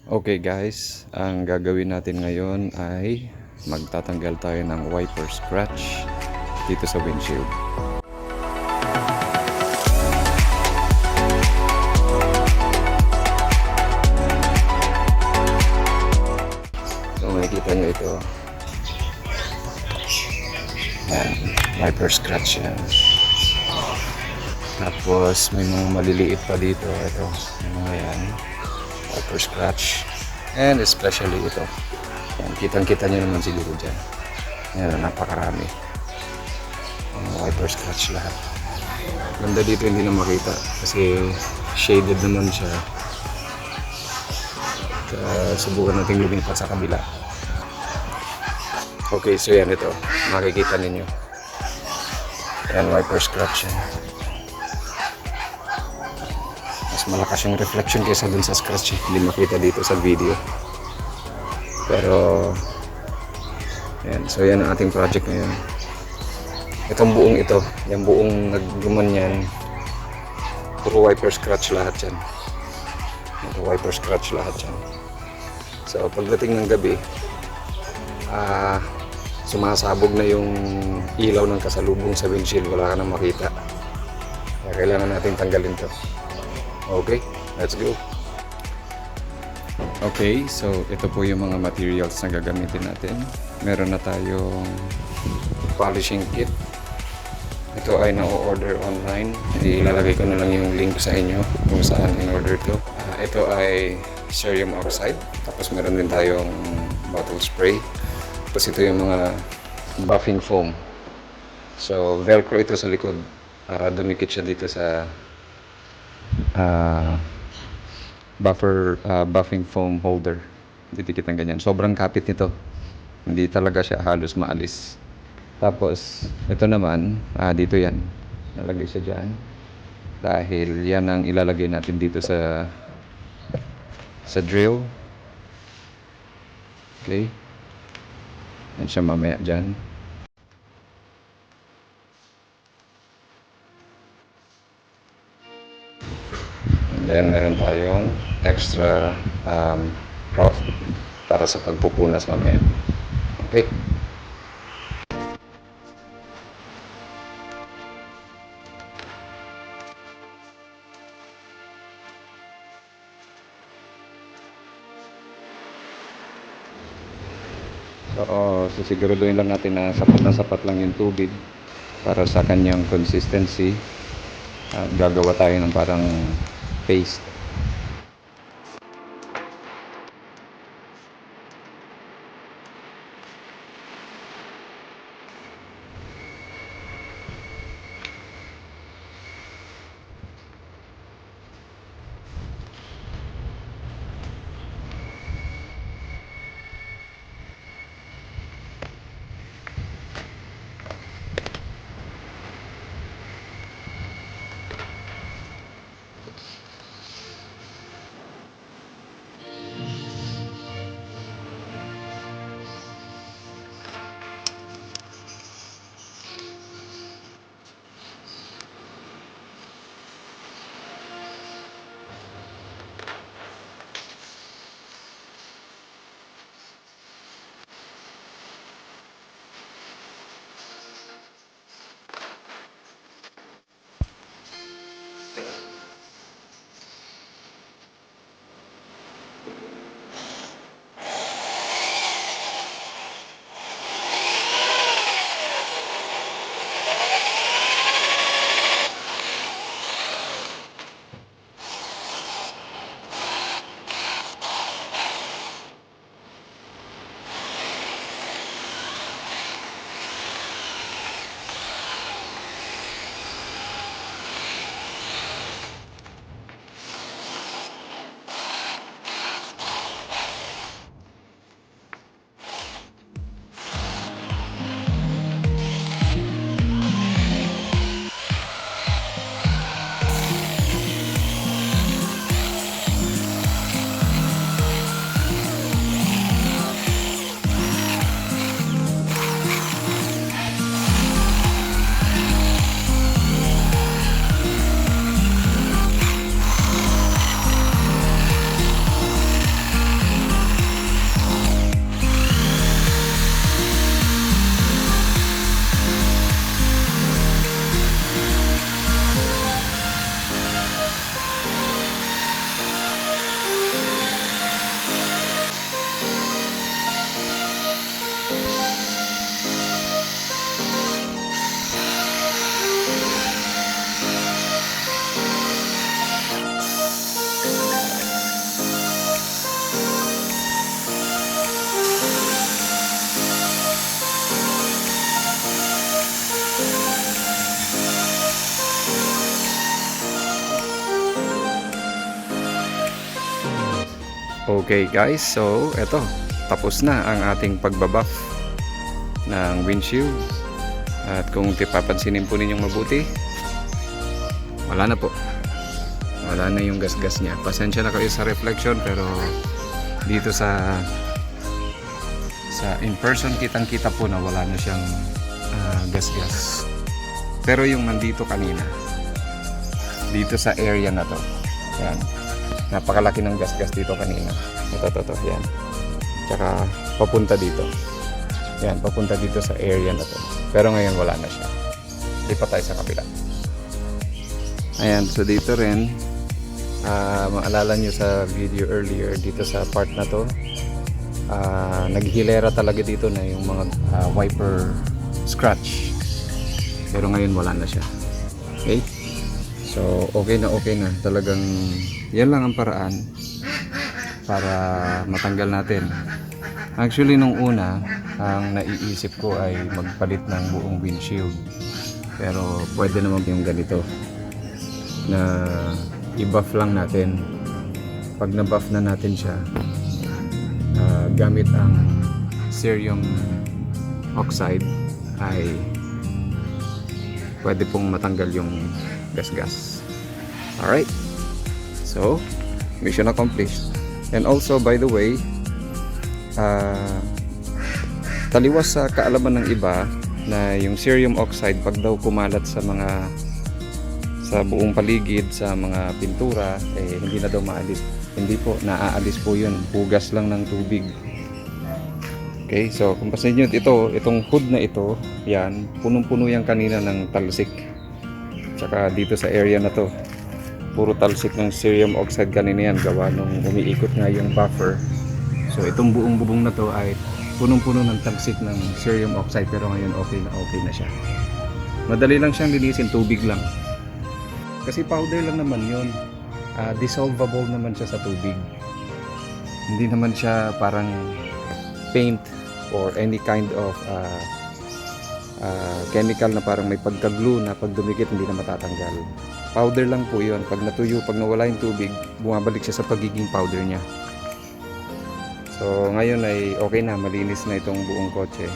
Okay guys, ang gagawin natin ngayon ay magtatanggal tayo ng wiper scratch dito sa windshield. So makikita nyo ito. Yan, wiper scratch yan. Tapos may mga maliliit pa dito. Ito, yung mga yan. Wiper scratch. And especially ito. Yan, kitang-kita nyo naman siguro dyan. Yan, napakarami. Wiper scratch lahat. Ganda dito hindi na makita kasi shaded naman siya. Subukan natin lumipat sa kabila. Okay, so yan ito. Makikita ninyo. Yan, wiper scratch yan. Mas malakas yung reflection kaysa dun sa scratch. Hindi makita dito sa video. Pero, yan. So yan ang ating project ngayon. Itong buong ito, yung buong naggumanyan, puro wiper scratch lahat yan. Ito, wiper scratch lahat yan. So pagdating ng gabi, sumasabog na yung ilaw ng kasalubong sa windshield, wala ka nang makita. Kaya kailangan natin tanggalin to. Okay, let's go. Okay, so ito po yung mga materials na gagamitin natin. Meron na tayong polishing kit. Ito ay na-order online. Ilalagay ko na lang yung link sa inyo kung saan in-order to. Ito ay cerium oxide. Tapos meron din tayong bottle spray. Tapos ito yung mga buffing foam. So, velcro ito sa likod. Dumikit siya dito sa buffing foam holder. Didikit ang ganyan. Sobrang kapit nito. Hindi talaga siya halos maalis. Tapos, ito naman, dito yan. Nalagay siya dyan. Dahil yan ang ilalagay natin dito sa drill. Okay. Yan siya mamaya dyan. And then, meron tayong extra cloth para sa pagpupunas mamaya. Okay. So, sisiguraduhin lang natin na sapat lang yung tubig para sa kanyang consistency. Gagawa tayo ng parang paste. Okay guys, so eto, tapos na ang ating pagbabuff ng windshield. At kung tipapansinin po ninyong mabuti, wala na po. Wala na yung gas-gas niya. Pasensya na kayo sa reflection, pero dito sa in person kitang-kita po na wala na siyang gas-gas. Pero yung nandito kanina, dito sa area na to, yan, napakalaki ng gas-gas dito kanina. Ito, yan. Tsaka papunta dito. Yan, papunta dito sa area na to. Pero ngayon wala na siya. Lipat tayo sa kabila. Ayan, so dito rin, maalala nyo sa video earlier, dito sa part na to, naghihilera talaga dito na yung mga wiper scratch. Pero ngayon wala na siya. Okay? So, okay na. Talagang, yan lang ang paraan para matanggal natin. Actually, nung una, ang naiisip ko ay magpalit ng buong windshield. Pero, pwede naman yung ganito na i-buff lang natin. Pag na-buff na natin siya, gamit ang cerium oxide, ay pwede pong matanggal yung gas-gas. Alright, so mission accomplished. And also, by the way, taliwas sa kaalaman ng iba na yung cerium oxide, pag daw kumalat sa buong paligid, sa mga pintura, hindi na daw maalis. Hindi po, naaalis po yun. Hugas lang ng tubig. Okay, so kung pasin nyo, itong hood na ito, yan, punong-puno yan kanina ng talsik. Tsaka dito sa area na to, puro talsik ng cerium oxide kanina yan, gawa nung umiikot nga yung buffer. So itong buong bubong na to ay punong-puno ng talsik ng cerium oxide, pero ngayon okay na siya. Madali lang siyang linisin, tubig lang. Kasi powder lang naman yun. Dissolvable naman siya sa tubig. Hindi naman siya parang paint or any kind of chemical na parang may pagka-glue na pag dumikit hindi na matatanggal. Powder lang po yun. Pag natuyo, pag nawala yung tubig, bumabalik siya sa pagiging powder niya. So ngayon ay okay na, malinis na itong buong kotse.